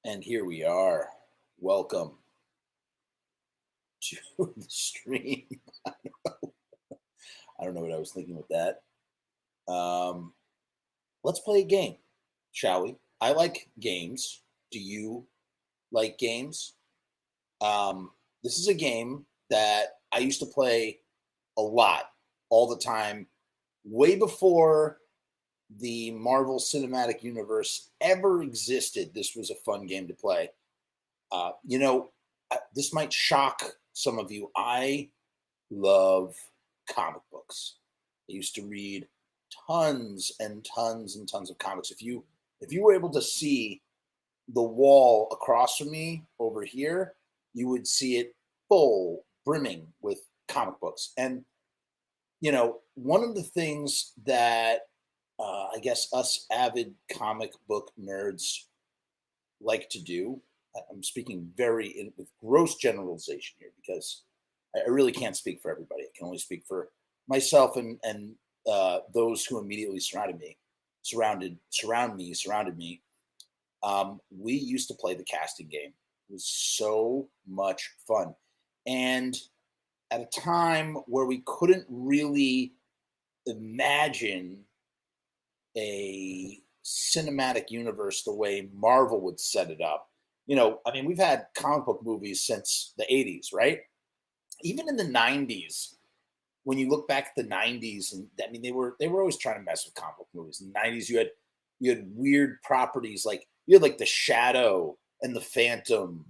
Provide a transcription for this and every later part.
And here we are. Welcome to the stream. I don't know what I was thinking with that. Um, let's play a game, shall we? I like games. Do you like games? This is a game that I used to play a lot, all the time, way before the Marvel Cinematic Universe ever existed. This was a fun game to play. Uh, you know, this might shock some of you. I love comic books. I used to read tons and tons and tons of comics. If you were able to see the wall across from me over here, you would see it full, brimming with comic books. And one of the things that I guess us avid comic book nerds like to do. I'm speaking with gross generalization here because I really can't speak for everybody. I can only speak for myself and those who immediately surrounded me. We used to play the casting game. It was so much fun, and at a time where we couldn't really imagine a cinematic universe the way Marvel would set it up. I mean, we've had comic book movies since the 80s, right? Even in the 90s, when you look back at the 90s, and I mean, they were always trying to mess with comic book movies. In the 90s, you had weird properties like you had like the Shadow and the Phantom,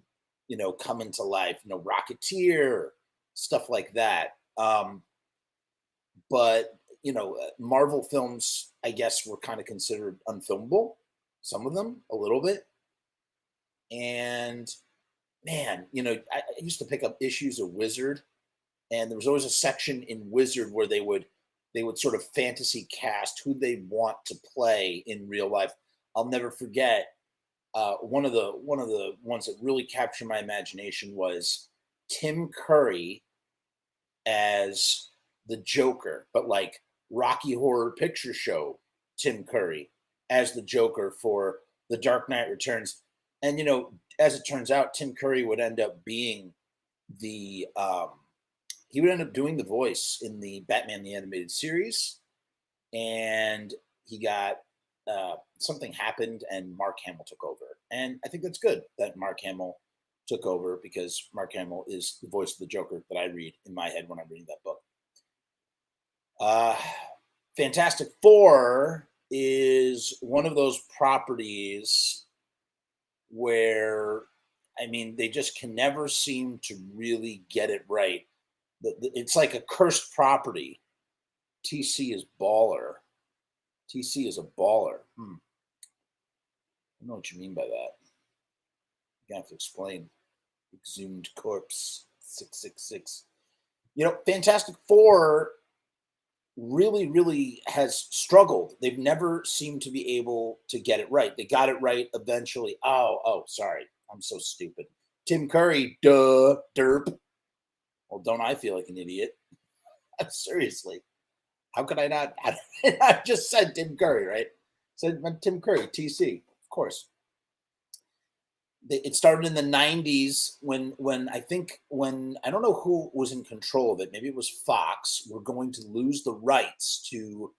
come into life. Rocketeer, stuff like that. But Marvel films, I guess, were kind of considered unfilmable. Some of them, a little bit. And man, I used to pick up issues of Wizard, and there was always a section in Wizard where they would sort of fantasy cast who they want to play in real life. I'll never forget one of the ones that really captured my imagination was Tim Curry as the Joker, but like Rocky Horror Picture Show Tim Curry as the Joker for The Dark Knight Returns. And as it turns out, Tim Curry would end up being the he would end up doing the voice in the Batman the Animated Series, and he got something happened, and Mark Hamill took over. And I think that's good that Mark Hamill took over because Mark Hamill is the voice of the Joker that I read in my head when I'm reading that book. Uh, Fantastic Four is one of those properties where, I mean, they just can never seem to really get it right. It's like a cursed property. TC is baller. TC is a baller. I don't know what you mean by that. You have to explain. Exhumed corpse 666. Fantastic Four really, really has struggled. They've never seemed to be able to get it right. They got it right eventually. Oh, sorry. I'm so stupid. Tim Curry, duh, derp. Well, don't I feel like an idiot? Seriously. How could I not? I just said Tim Curry, right? Said Tim Curry, TC, of course. It started in the 90s when I don't know who was in control of it. Maybe it was Fox. We're going to lose the rights to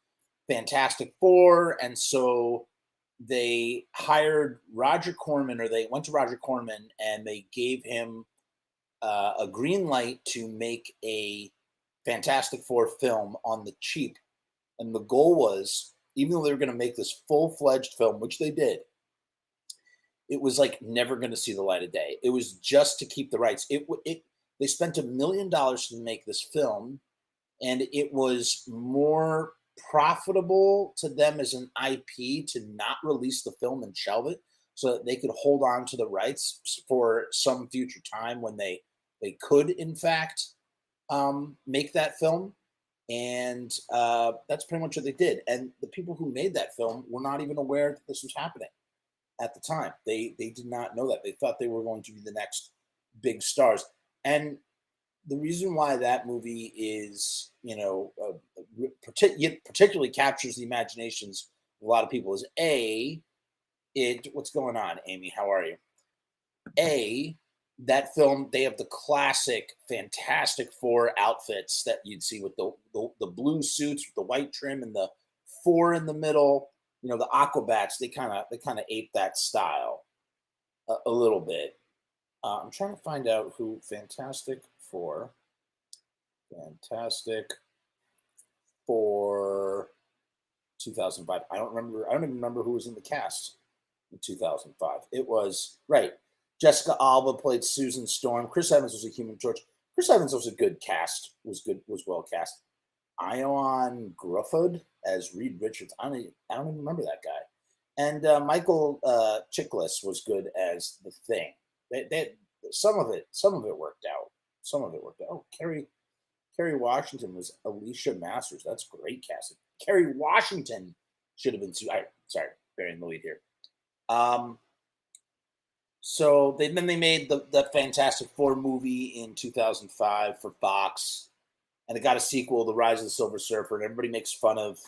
Fantastic Four, and so they hired Roger Corman, or they went to Roger Corman and they gave him a green light to make a Fantastic Four film on the cheap. And the goal was, even though they were going to make this full-fledged film, which they did, it was like never going to see the light of day. It was just to keep the rights. They spent $1 million to make this film, and it was more profitable to them as an IP to not release the film and shelve it, so that they could hold on to the rights for some future time when they could, in fact, make that film. And that's pretty much what they did. And the people who made that film were not even aware that this was happening at the time. They did not know that. They thought they were going to be the next big stars. And the reason why that movie is, particularly captures the imaginations of a lot of people is what's going on, Amy? How are you? That film, they have the classic Fantastic Four outfits that you'd see with the blue suits with the white trim and the four in the middle. You know, the Aquabats, they kind of ape that style a little bit. I'm trying to find out who Fantastic Four 2005. I don't even remember who was in the cast in 2005. It was right. Jessica Alba played Susan Storm. Chris Evans was a Human Torch. Chris Evans was a good cast. Was well cast. Ion Grufford as Reed Richards. I don't even remember that guy. And Michael Chiklis was good as the Thing. Some of it worked out. Oh, Kerry Washington was Alicia Masters. That's great casting. Kerry Washington should have been. Sorry, burying the lead here. So they made the Fantastic Four movie in 2005 for Fox, and it got a sequel, The Rise of the Silver Surfer, and everybody makes fun of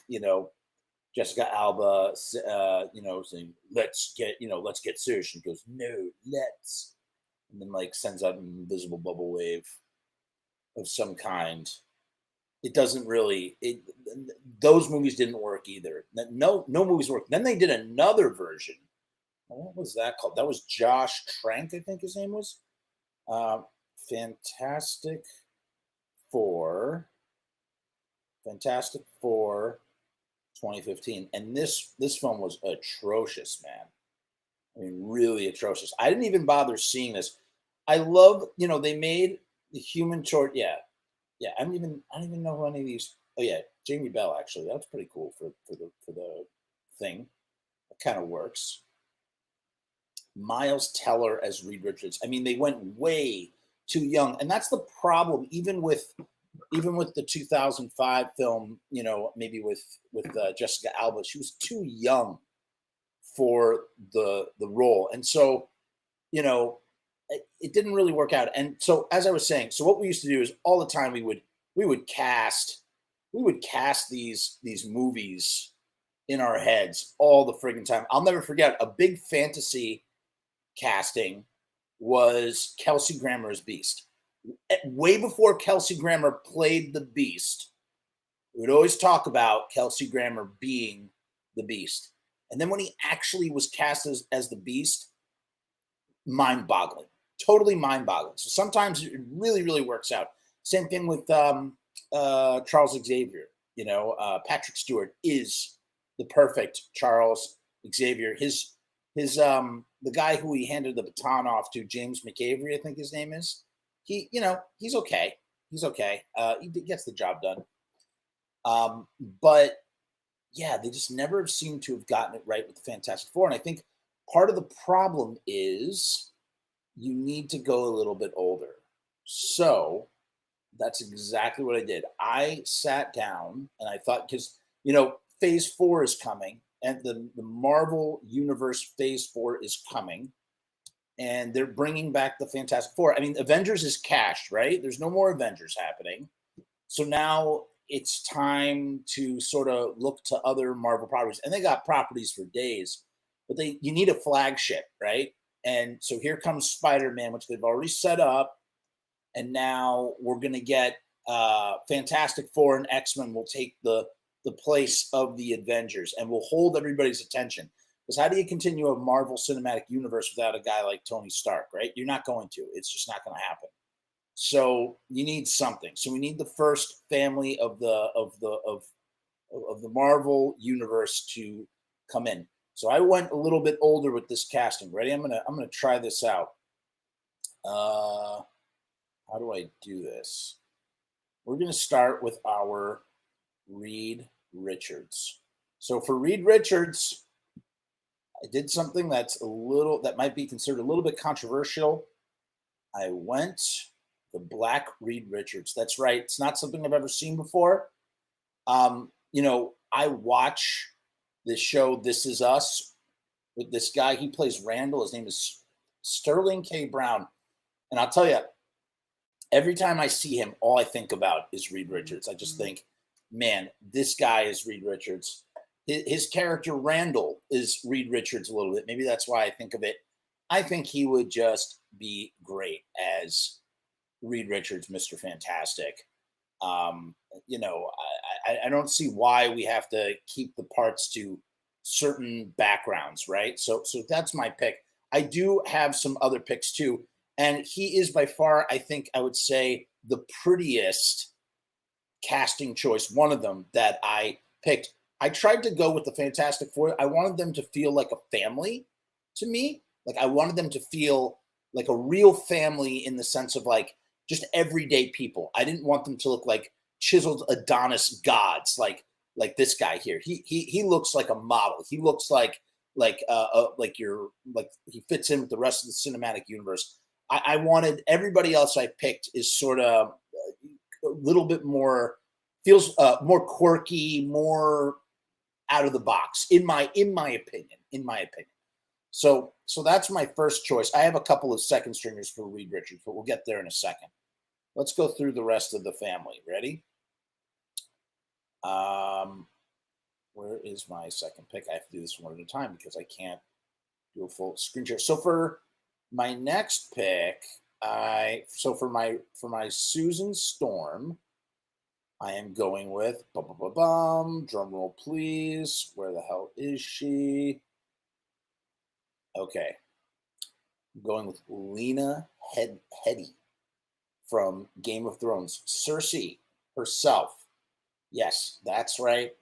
Jessica Alba, saying let's get serious. She goes, no, let's, and then sends out an invisible bubble wave of some kind. It doesn't really. Those movies didn't work either. No movies worked. Then they did another version. What was that called? That was Josh Trank, I think his name was. Fantastic Four 2015. And this film was atrocious, man. I mean, really atrocious. I didn't even bother seeing this. I love, they made the Human Torch. Yeah. I don't even know who any of these. Oh yeah, Jamie Bell, actually. That's pretty cool for the Thing. It kind of works. Miles Teller as Reed Richards. I mean, they went way too young, and that's the problem. Even with the 2005 film, maybe with Jessica Alba, she was too young for the role, and so it didn't really work out. And so, as I was saying, so what we used to do is all the time we would cast these movies in our heads all the friggin' time. I'll never forget a big fantasy casting was Kelsey Grammer as Beast. Way before Kelsey Grammer played the Beast, we would always talk about Kelsey Grammer being the Beast. And then when he actually was cast as the Beast, mind-boggling. Totally mind-boggling. So sometimes it really, really works out. Same thing with Charles Xavier. Patrick Stewart is the perfect Charles Xavier. The guy who he handed the baton off to, James McAvery, I think his name is. He's okay. He gets the job done. But yeah, they just never seem to have gotten it right with the Fantastic Four. And I think part of the problem is you need to go a little bit older. So that's exactly what I did. I sat down and I thought, because, Phase 4 is coming. And the Marvel Universe Phase 4 is coming, and they're bringing back the Fantastic Four. I mean, Avengers is cashed, right? There's no more Avengers happening. So now it's time to sort of look to other Marvel properties. And they got properties for days, but you need a flagship, right? And so here comes Spider-Man, which they've already set up. And now we're going to get Fantastic Four and X-Men will take the place of the Avengers and will hold everybody's attention. Because how do you continue a Marvel Cinematic Universe without a guy like Tony Stark, right? You're not going to. It's just not going to happen. So you need something. So we need the first family of the Marvel Universe to come in. So I went a little bit older with this casting. Ready? I'm gonna try this out. How do I do this? We're gonna start with our Reed Richards. So for Reed Richards, I did something that might be considered a little bit controversial. I went the Black Reed Richards. That's right. It's not something I've ever seen before. I watch this show, This Is Us, with this guy. He plays Randall. His name is Sterling K. Brown. And I'll tell you, every time I see him, all I think about is Reed Richards. I just think, man, this guy is Reed Richards. His character, Randall, is Reed Richards a little bit. Maybe that's why I think of it. I think he would just be great as Reed Richards, Mr. Fantastic. You know, I don't see why we have to keep the parts to certain backgrounds, right? So that's my pick. I do have some other picks too, and he is by far, I think, I would say, the prettiest casting choice. One of them that I picked. I tried to go with the Fantastic Four. I wanted them to feel like a family to me. Like I wanted them to feel like a real family in the sense of like just everyday people. I didn't want them to look like chiseled Adonis gods, like this guy here. He looks like a model. He looks like he fits in with the rest of the cinematic universe. I wanted everybody else I picked is sort of a little bit more feels more quirky, more out of the box in my opinion. So that's my first choice. I have a couple of second stringers for Reed Richards, but we'll get there in a second. Let's go through the rest of the family. Ready? Where is my second pick? I have to do this one at a time because I can't do a full screen share. So for my next pick, for my Susan Storm, I am going with drum roll please. Where the hell is she? Okay. I'm going with Lena Heady from Game of Thrones. Cersei herself. Yes, that's right.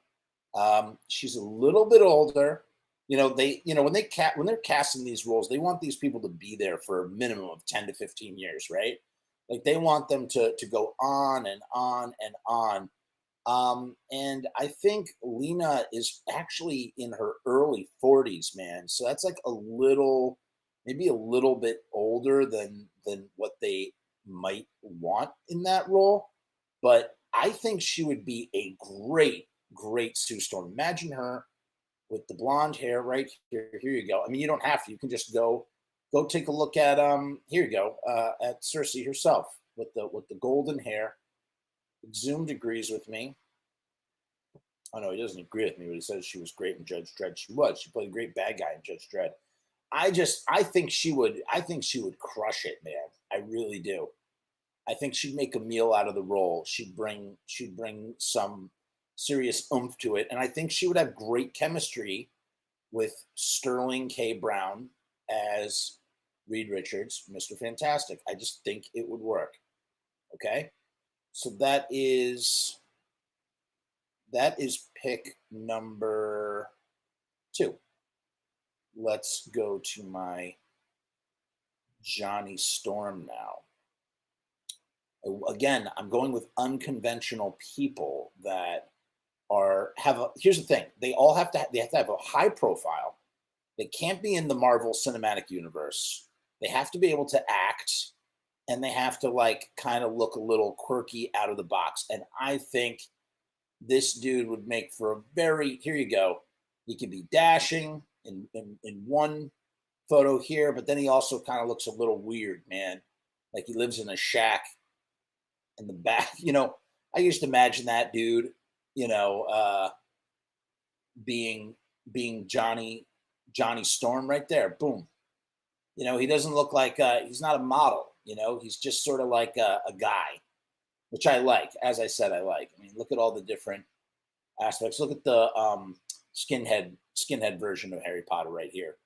She's a little bit older. You know, when they're casting these roles, they want these people to be there for a minimum of 10 to 15 years, right? Like they want them to go on and on and on. And I think Lena is actually in her early 40s, man. So that's like maybe a little bit older than what they might want in that role. But I think she would be a great Sue Storm. Imagine her with the blonde hair right here. Here you go. I mean, you don't have to. You can just go take a look at here you go at Cersei herself with the golden hair. Zoom agrees with me. Oh no, he doesn't agree with me, but he says she was great in Judge Dredd. She was. She played a great bad guy in Judge Dredd. I think she would crush it, man. I really do. I think she'd make a meal out of the role. She'd bring some serious oomph to it, and I think she would have great chemistry with Sterling K. Brown as Reed Richards, Mr. Fantastic. I just think it would work. Okay, so that is pick number 2. Let's go to my Johnny Storm now. Again, I'm going with unconventional people that here's the thing. They have to have a high profile. They can't be in the Marvel Cinematic Universe. They have to be able to act, and they have to like kind of look a little quirky out of the box. And I think this dude would make for a here you go. He could be dashing in one photo here, but then he also kind of looks a little weird, man. Like he lives in a shack in the back. You know, I used to imagine that dude, you know, being Johnny Storm right there. Boom. You know, he doesn't look like he's not a model, you know, he's just sort of like a guy, which I like. As I said, I like. I mean, look at all the different aspects. Look at the skinhead version of Harry Potter right here.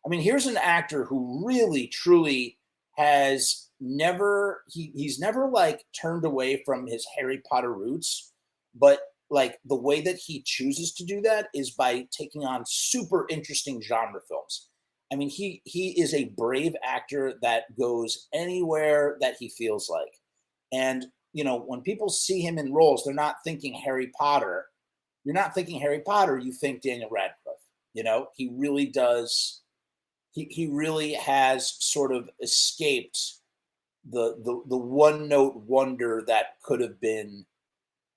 I mean, here's an actor who really, truly has he's never like turned away from his Harry Potter roots, but like the way that he chooses to do that is by taking on super interesting genre films. I mean, he is a brave actor that goes anywhere that he feels like. And, you know, when people see him in roles, they're not thinking Harry Potter. You're not thinking Harry Potter, you think Daniel Radcliffe. You know, he really does. He really has sort of escaped the one note wonder that could have been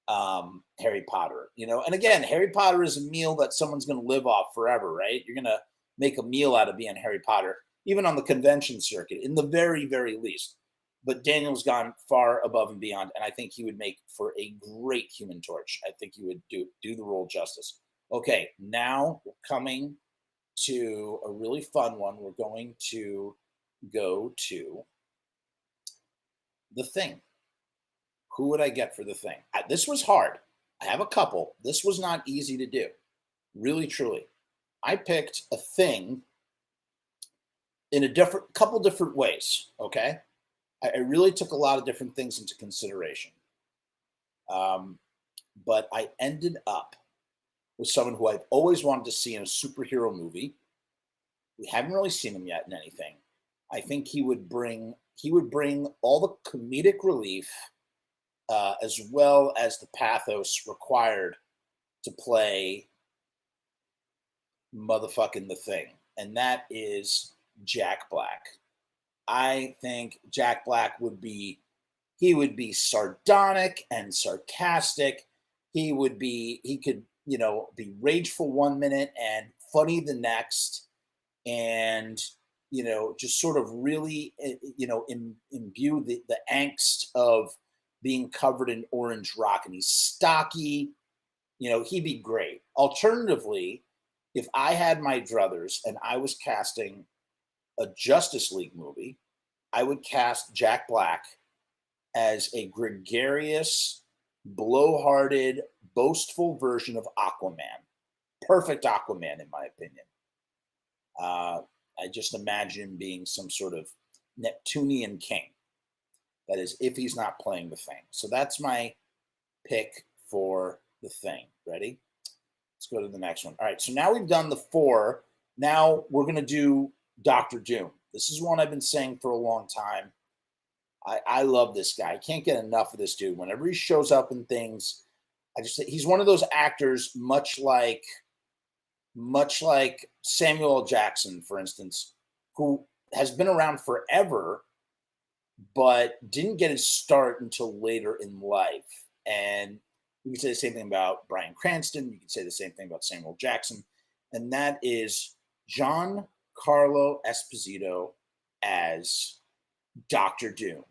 Harry Potter, you know. And again, Harry Potter is a meal that someone's going to live off forever, right? You're going to make a meal out of being Harry Potter, even on the convention circuit, in the very, very least. But Daniel's gone far above and beyond, and I think he would make for a great Human Torch. I think he would do the role justice. Okay, now we're coming to a really fun one. We're going to go to The Thing. Who would I get for The Thing? This was hard. I have a couple. This was not easy to do. Really, truly. I picked a thing in a couple different ways. Okay. I really took a lot of different things into consideration. But I ended up with someone who I've always wanted to see in a superhero movie. We haven't really seen him yet in anything. I think he would bring all the comedic relief as well as the pathos required to play motherfucking The Thing, and that is Jack Black. I think Jack Black would be sardonic and sarcastic. He could, be rageful one minute and funny the next, and just sort of really, imbue the angst of being covered in orange rock, and he's stocky. He'd be great. Alternatively, if I had my druthers and I was casting a Justice League movie, I would cast Jack Black as a gregarious, blowharded, boastful version of Aquaman. Perfect Aquaman, in my opinion. I just imagine him being some sort of Neptunian king. That is, if he's not playing The Thing. So that's my pick for The Thing. Ready? Let's go to the next one. All right, so now we've done the four. Now we're going to do Dr. Doom. This is one I've been saying for a long time. I love this guy. I can't get enough of this dude. Whenever he shows up in things, he's one of those actors, much like Samuel L. Jackson, for instance, who has been around forever, but didn't get his start until later in life. And you can say the same thing about Bryan Cranston. You can say the same thing about Samuel L. Jackson. And that is Carlo Esposito as Dr. Doom.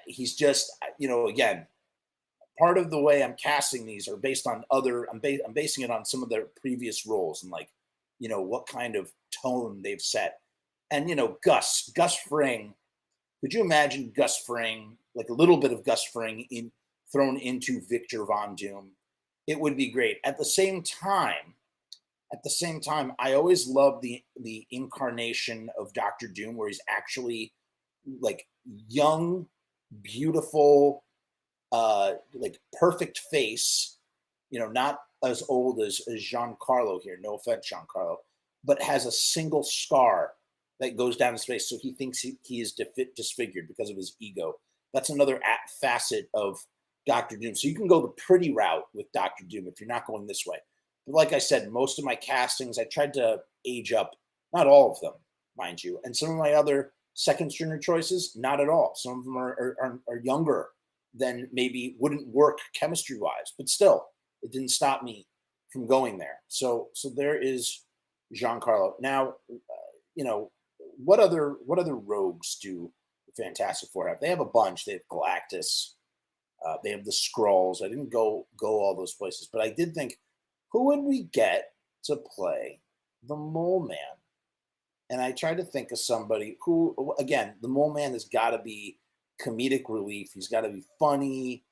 He's just, again, part of the way I'm casting these are based on I'm basing it on some of their previous roles and what kind of tone they've set. And, Gus Fring, could you imagine Gus Fring, like a little bit of Gus Fring thrown into Victor Von Doom? It would be great. At the same time, I always love the incarnation of Dr. Doom, where he's actually like young, beautiful, like perfect face, not as old as Giancarlo here. No offense, Giancarlo, but has a single scar that goes down his face, so he thinks he is disfigured because of his ego. That's another facet of Dr. Doom. So you can go the pretty route with Dr. Doom if you're not going this way. But like I said, most of my castings, I tried to age up, not all of them, mind you. And some of my other second stringer choices, not at all. Some of them are younger than maybe wouldn't work chemistry wise, but still, it didn't stop me from going there. So there is Giancarlo. Now, what other rogues do the Fantastic Four have? They have a bunch. They have Galactus. They have the Skrulls. I didn't go all those places, but I did think, who would we get to play the Mole Man? And I tried to think of somebody who, again, the Mole Man has got to be comedic relief. He's got to be funny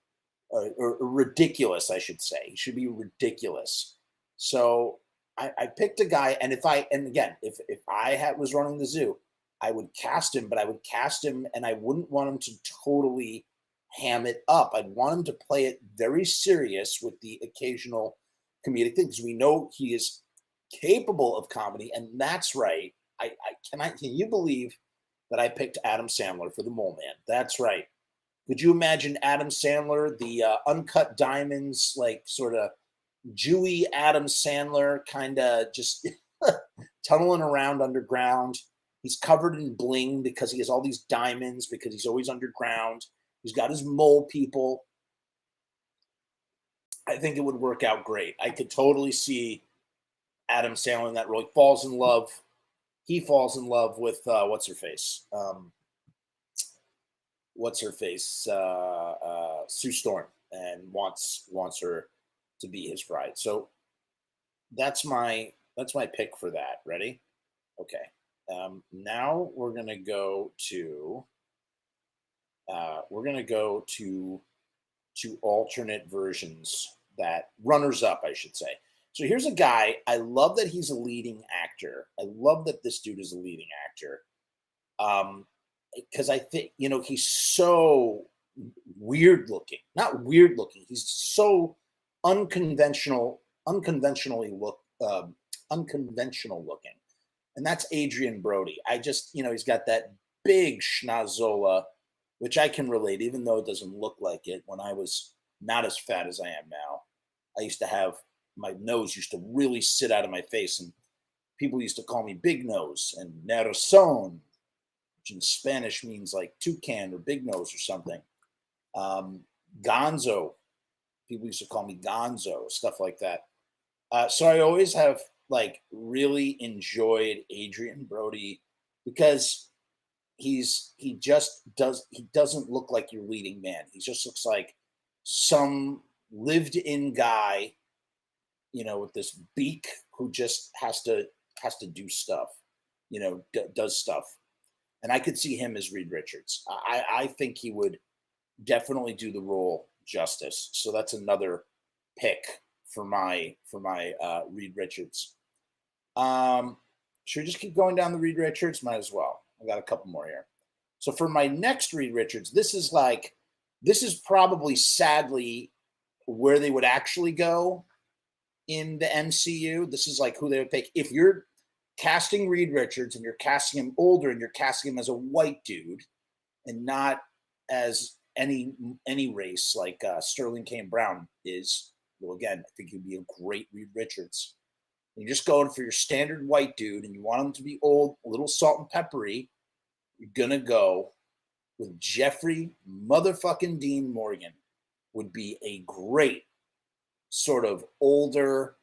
or ridiculous, I should say. He should be ridiculous. So I picked a guy, and if I was running the zoo, I would cast him, but I would cast him, and I wouldn't want him to totally ham it up. I'd want him to play it very serious with the occasional comedic thing, because we know he is capable of comedy, and that's right. Can you believe that I picked Adam Sandler for the Mole Man? That's right. Could you imagine Adam Sandler, the Uncut Diamonds, like sort of Jewy Adam Sandler, kind of just tunneling around underground? He's covered in bling because he has all these diamonds, because he's always underground. He's got his mole people. I think it would work out great. I could totally see Adam Sandler in that role. He falls in love with what's her face? Sue Storm, and wants her to be his bride. So that's my pick for that. Ready? Okay. Now we're gonna go to alternate versions, that runners up, I should say. So here's a guy. I love that he's a leading actor. I love that this dude is a leading actor. Because I think, he's so weird looking. Not weird looking. He's so unconventional looking, and that's Adrien Brody. I just, he's got that big schnozola, which I can relate, even though it doesn't look like it. When I was not as fat as I am now, I used to have, my nose used to really sit out of my face, and people used to call me Big Nose and Nerazón, which in Spanish means like toucan or big nose or something. Gonzo, people used to call me Gonzo, stuff like that. So I always have like really enjoyed Adrien Brody, because he doesn't look like your leading man. He just looks like some lived in guy, with this beak, who just has to do stuff, does stuff. And I could see him as Reed Richards. I think he would definitely do the role justice. So that's another pick for my Reed Richards. Should we just keep going down the Reed Richards? Might as well. I got a couple more here. So for my next Reed Richards, this is probably sadly where they would actually go in the MCU. This is like who they would pick. If you're casting Reed Richards and you're casting him older and you're casting him as a white dude and not as any race like Sterling K. Brown is, well, again, I think he'd be a great Reed Richards. You're just going for your standard white dude and you want him to be old, a little salt and peppery, you're going to go with Jeffrey motherfucking Dean Morgan. Would be a great sort of older,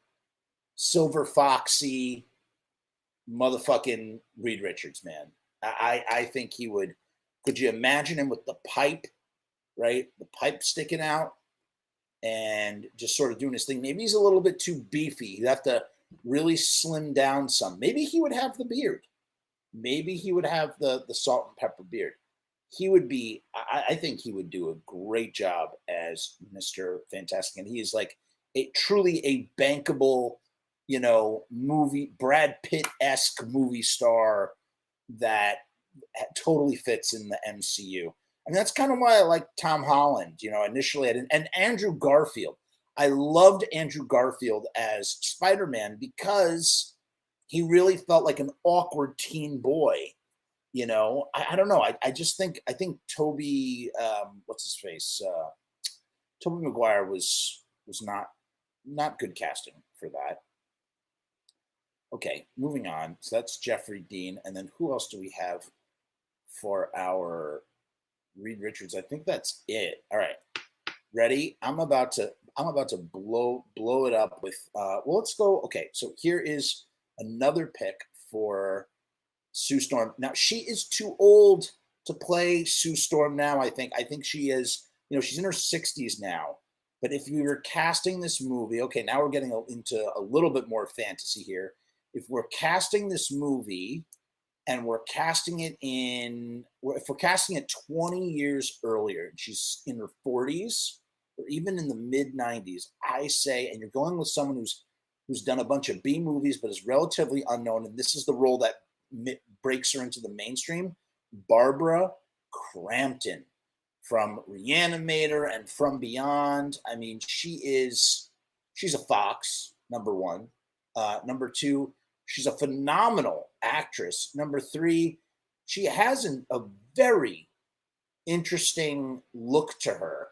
silver foxy motherfucking Reed Richards, man. I think he would. Could you imagine him with the pipe, right? The pipe sticking out and just sort of doing his thing. Maybe he's a little bit too beefy. He'd have to really slim down some. Maybe he would have the beard. Maybe he would have the salt and pepper beard. He would be, I think he would do a great job as Mr. Fantastic. And he is like truly a bankable, movie, Brad Pitt-esque movie star that totally fits in the MCU. And that's kind of why I like Tom Holland, initially. And Andrew Garfield. I loved Andrew Garfield as Spider-Man because he really felt like an awkward teen boy. I don't know. I think Toby, what's his face? Toby Maguire was not good casting for that. Okay, moving on. So that's Jeffrey Dean. And then who else do we have for our Reed Richards? I think that's it. All right. Ready? I'm about to blow it up with well, let's go. Okay, so here is another pick for Sue Storm. Now, she is too old to play Sue Storm now, I think. I think she is, she's in her 60s now. But if you were casting this movie, okay, now we're getting into a little bit more fantasy here. If we're casting this movie and we're casting it if we're casting it 20 years earlier, and she's in her 40s or even in the mid 90s, I say, and you're going with someone who's done a bunch of B movies but is relatively unknown, and this is the role that breaks her into the mainstream, Barbara Crampton from Reanimator and From Beyond. I mean, she's a fox, number one. Number two, she's a phenomenal actress. Number three, she has a very interesting look to her.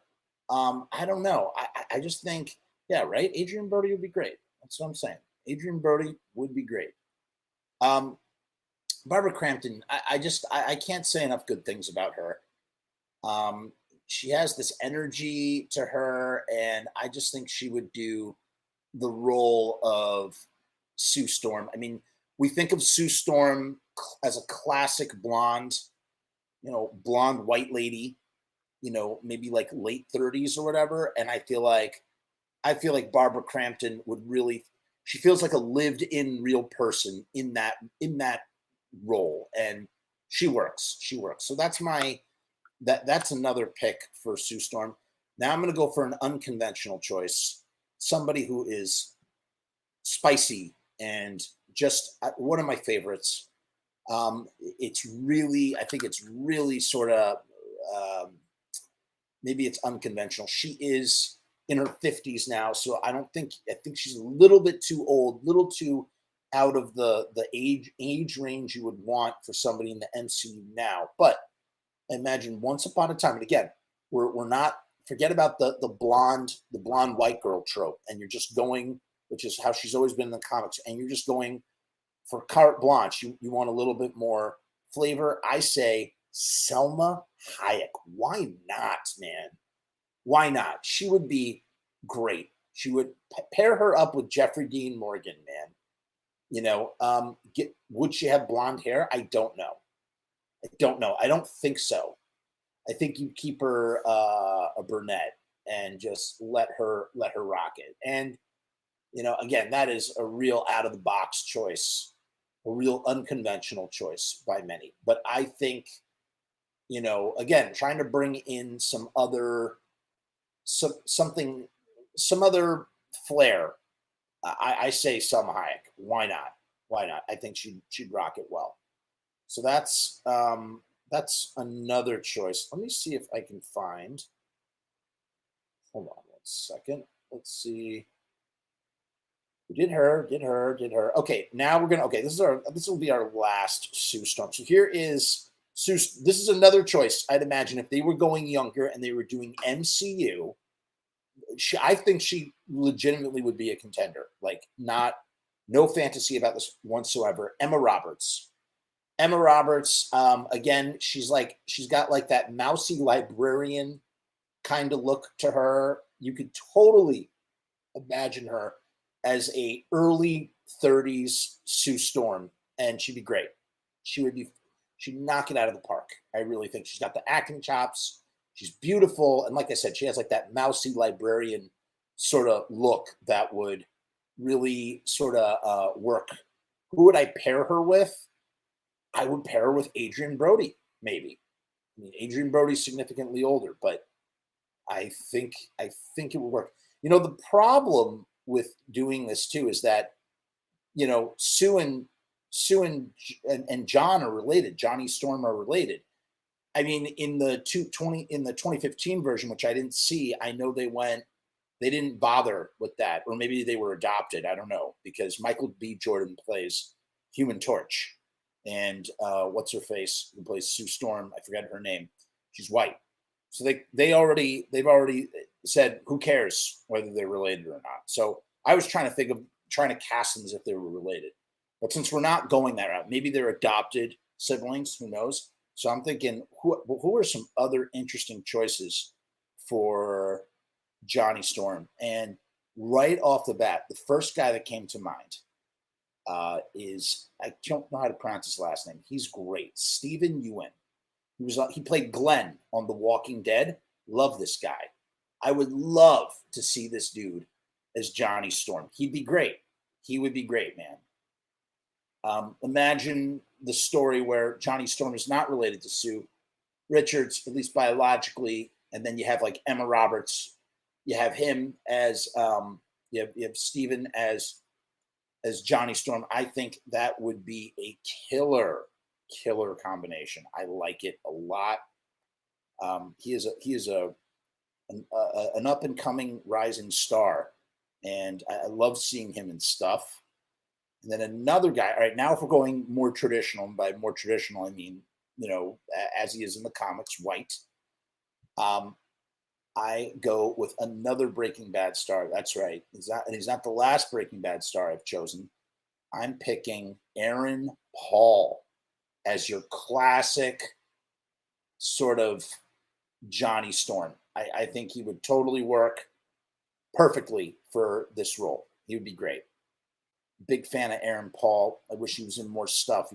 I don't know. I just think, yeah, right? Adrien Brody would be great. That's what I'm saying. Adrien Brody would be great. Barbara Crampton, I can't say enough good things about her. She has this energy to her, and I just think she would do the role of Sue Storm. I mean, we think of Sue Storm as a classic blonde, blonde white lady, maybe like late 30s or whatever. And I feel like Barbara Crampton would really, she feels like a lived in real person in that role, and she works. She works. So that's that's another pick for Sue Storm. Now I'm going to go for an unconventional choice, somebody who is spicy and just one of my favorites. It's really, I think it's really sort of, maybe it's unconventional. She is in her 50s now, so I think she's a little bit too old, little too out of the age range you would want for somebody in the MCU now. But imagine once upon a time, and again, we're not, forget about the blonde white girl trope, and you're just going, which is how she's always been in the comics, and you're just going for carte blanche. You want a little bit more flavor. I say Selma Hayek. Why not, man? Why not? She would be great. She would pair her up with Jeffrey Dean Morgan, man. You know, would she have blonde hair? I don't know. I don't know. I don't think so. I think you keep her a brunette and just let her rock it. And you know, again, that is a real out of the box choice, a real unconventional choice by many. But I think, you know, again, trying to bring in some other some other flair. I say Selma Hayek. Why not? Why not? I think she'd rock it well. So that's another choice. Let me see if I can find. Hold on 1 second. Let's see. We did her. Okay, now we're gonna. Okay, this will be our last Sue Storm. So here is Sue. This is another choice. I'd imagine if they were going younger and they were doing MCU, I think she legitimately would be a contender. Like, no fantasy about this whatsoever. Emma Roberts. Again, she's got like that mousy librarian kind of look to her. You could totally imagine her as a early 30s Sue Storm, and she'd be great. She'd knock it out of the park. I really think she's got the acting chops. She's beautiful, and like I said, she has like that mousy librarian sort of look that would really sort of work. Who would I pair her with? I would pair her with Adrien Brody, maybe. I mean, Adrien Brody's significantly older, but I think it would work. You know, the problem with doing this too is that, you know, Sue and John are related. Johnny Storm are related. I mean, in the 2015 version, which I didn't see, I know they didn't bother with that, or maybe they were adopted. I don't know, because Michael B. Jordan plays Human Torch, and what's her face who plays Sue Storm? I forget her name. She's white, so they've already said who cares whether they're related or not. So I was trying to cast them as if they were related, but since we're not going that route, maybe they're adopted siblings. Who knows? So I'm thinking, who are some other interesting choices for Johnny Storm? And right off the bat, the first guy that came to mind is, I don't know how to pronounce his last name. He's great. Stephen Ewan. He played Glenn on The Walking Dead. Love this guy. I would love to see this dude as Johnny Storm. He'd be great. He would be great, man. Imagine the story where Johnny Storm is not related to Sue Richards, at least biologically, and then you have like Emma Roberts. You have him as you have Stephen as Johnny Storm. I think that would be a killer combination. I like it a lot. He is an up and coming rising star, and I love seeing him in stuff. And then another guy. All right, now if we're going more traditional, and by more traditional I mean, you know, as he is in the comics, white. I go with another Breaking Bad star. That's right. He's not the last Breaking Bad star I've chosen. I'm picking Aaron Paul as your classic sort of Johnny Storm. I think he would totally work perfectly for this role. He would be great. Big fan of Aaron Paul. I wish he was in more stuff.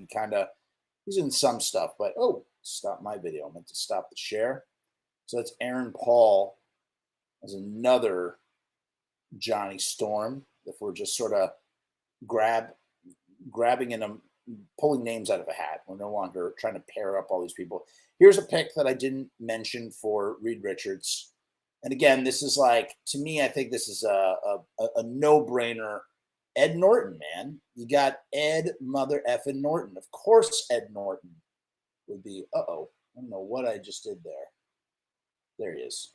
He's in some stuff, but stop my video. I meant to stop the share. So that's Aaron Paul as another Johnny Storm. If we're just sort of grabbing in pulling names out of a hat. We're no longer trying to pair up all these people. Here's a pick that I didn't mention for Reed Richards. And again, this is like, to me, I think this is a no-brainer. Ed Norton, man. You got Ed mother effing Norton. Of course Ed Norton would be, I don't know what I just did there. There he is.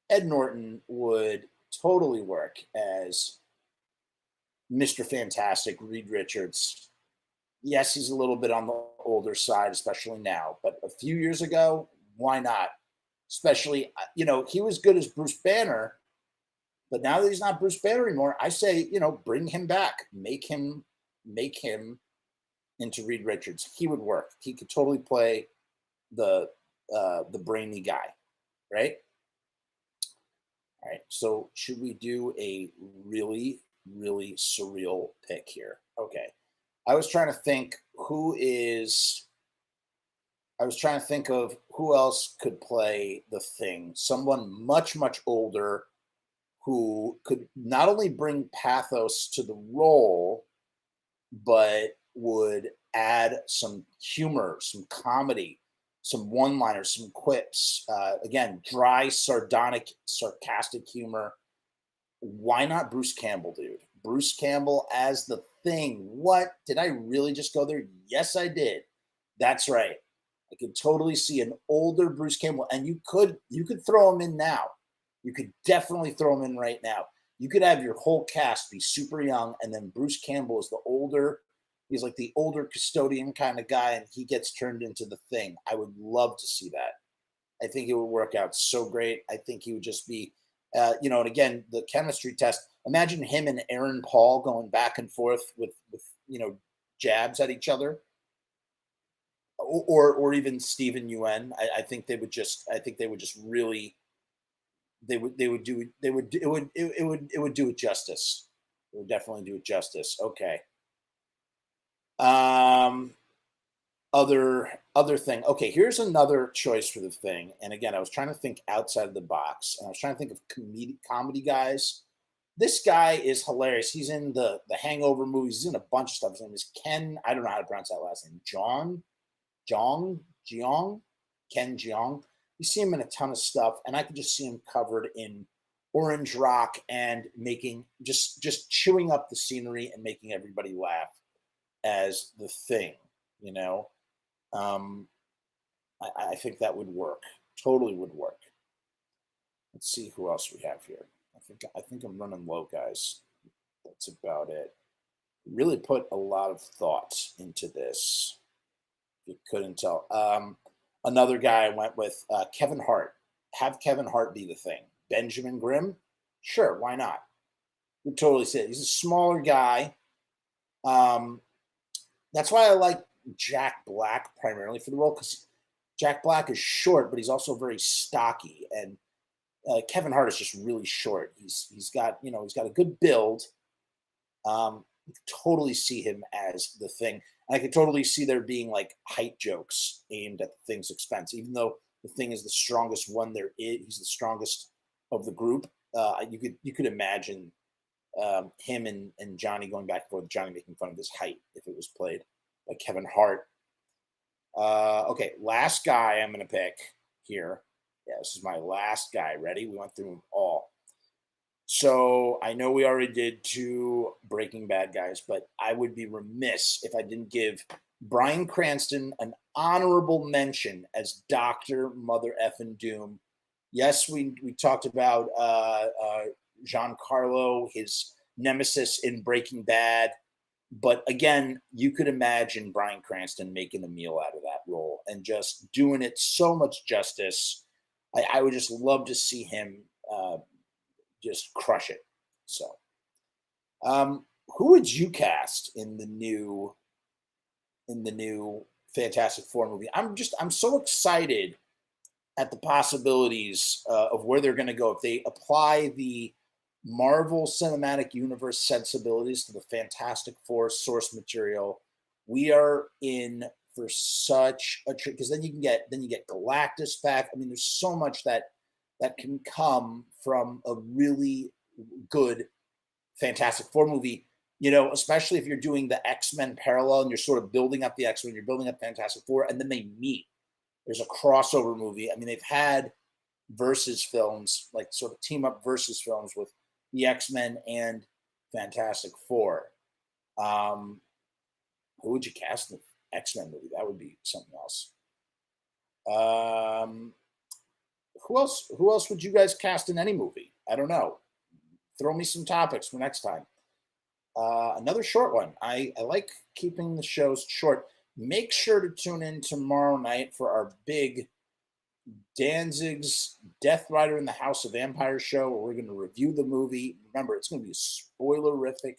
Ed Norton would totally work as Mr. Fantastic, Reed Richards. Yes, he's a little bit on the older side, especially now. But a few years ago, why not? Especially, he was good as Bruce Banner. But now that he's not Bruce Banner anymore, I say, bring him back. Make him into Reed Richards. He would work. He could totally play the brainy guy, right? All right. So should we do a really, really surreal pick here? Okay. I was trying to think of who else could play the Thing. Someone much, much older who could not only bring pathos to the role, but would add some humor, some comedy, some one-liners, some quips. Again, dry, sardonic, sarcastic humor. Why not Bruce Campbell, dude? Bruce Campbell as the Thing. What? Did I really just go there? Yes, I did. That's right. I could totally see an older Bruce Campbell, and you could throw him in now. You could definitely throw him in right now. You could have your whole cast be super young, and then Bruce Campbell is the older. He's like the older custodian kind of guy, and he gets turned into the Thing. I would love to see that. I think it would work out so great. I think he would just be, and again, the chemistry test. Imagine him and Aaron Paul going back and forth with jabs at each other, or even Stephen Yuen. I think they would just really. It would do it justice. It would definitely do it justice. Okay. Other thing. Okay, here's another choice for the Thing. And again, I was trying to think outside of the box, and I was trying to think of comedy guys. This guy is hilarious. He's in the Hangover movies. He's in a bunch of stuff. His name is Ken. I don't know how to pronounce that last name. Ken Jeong. You see him in a ton of stuff, and I could just see him covered in orange rock and making just chewing up the scenery and making everybody laugh as the Thing. I think that would work. Totally would work. Let's see who else we have here. I think I'm running low, guys. That's about it. Really put a lot of thought into this. If you couldn't tell. Another guy I went with, Kevin Hart. Have Kevin Hart be the Thing. Benjamin Grimm? Sure, why not? You totally see it. He's a smaller guy. That's why I like Jack Black primarily for the role, because Jack Black is short, but he's also very stocky. And Kevin Hart is just really short. He's got a good build. You could totally see him as the Thing. And I could totally see there being like height jokes aimed at the Thing's expense, even though the Thing is the strongest one there is. He's the strongest of the group. You could imagine him and Johnny going back and forth, Johnny making fun of his height if it was played by Kevin Hart. Okay, last guy I'm going to pick here. Yeah, this is my last guy. Ready? We went through them all. So I know we already did 2 Breaking Bad guys, but I would be remiss if I didn't give Bryan Cranston an honorable mention as Dr. Mother Effin Doom. Yes, we talked about Giancarlo, his nemesis in Breaking Bad. But again, you could imagine Bryan Cranston making a meal out of that role and just doing it so much justice. I would just love to see him just crush it. So, who would you cast in the new Fantastic Four movie? I'm so excited at the possibilities of where they're going to go if they apply the Marvel Cinematic Universe sensibilities to the Fantastic Four source material. We are in for such a treat, because then you get Galactus back. I mean, there's so much that can come from a really good Fantastic Four movie. You know, especially if you're doing the X-Men parallel and you're sort of building up the X-Men, you're building up Fantastic Four, and then they meet. There's a crossover movie. I mean, they've had versus films, like sort of team up versus films with the X-Men and Fantastic Four. Who would you cast in the X-Men movie? That would be something else. Who else? Who else would you guys cast in any movie? I don't know. Throw me some topics for next time. Another short one. I like keeping the shows short. Make sure to tune in tomorrow night for our big Danzig's Death Rider in the House of Vampires show, where we're going to review the movie. Remember, it's going to be a spoilerific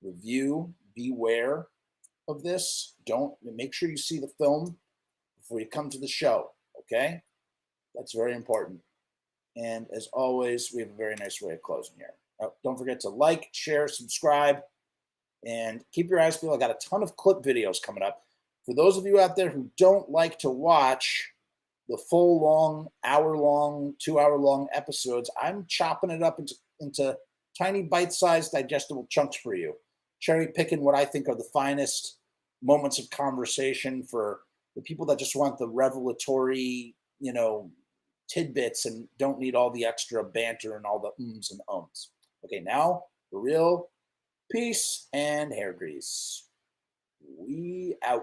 review. Beware of this. Don't make sure you see the film before you come to the show. Okay, that's very important. And as always, we have a very nice way of closing here. Don't forget to like, share, subscribe, and keep your eyes peeled. I got a ton of clip videos coming up. For those of you out there who don't like to watch the full long, hour-long, 2-hour-long episodes, I'm chopping it up into tiny bite-sized digestible chunks for you. Cherry picking what I think are the finest moments of conversation for the people that just want the revelatory, tidbits and don't need all the extra banter and all the ums and ums. Okay, now for real, peace and hair grease. We out.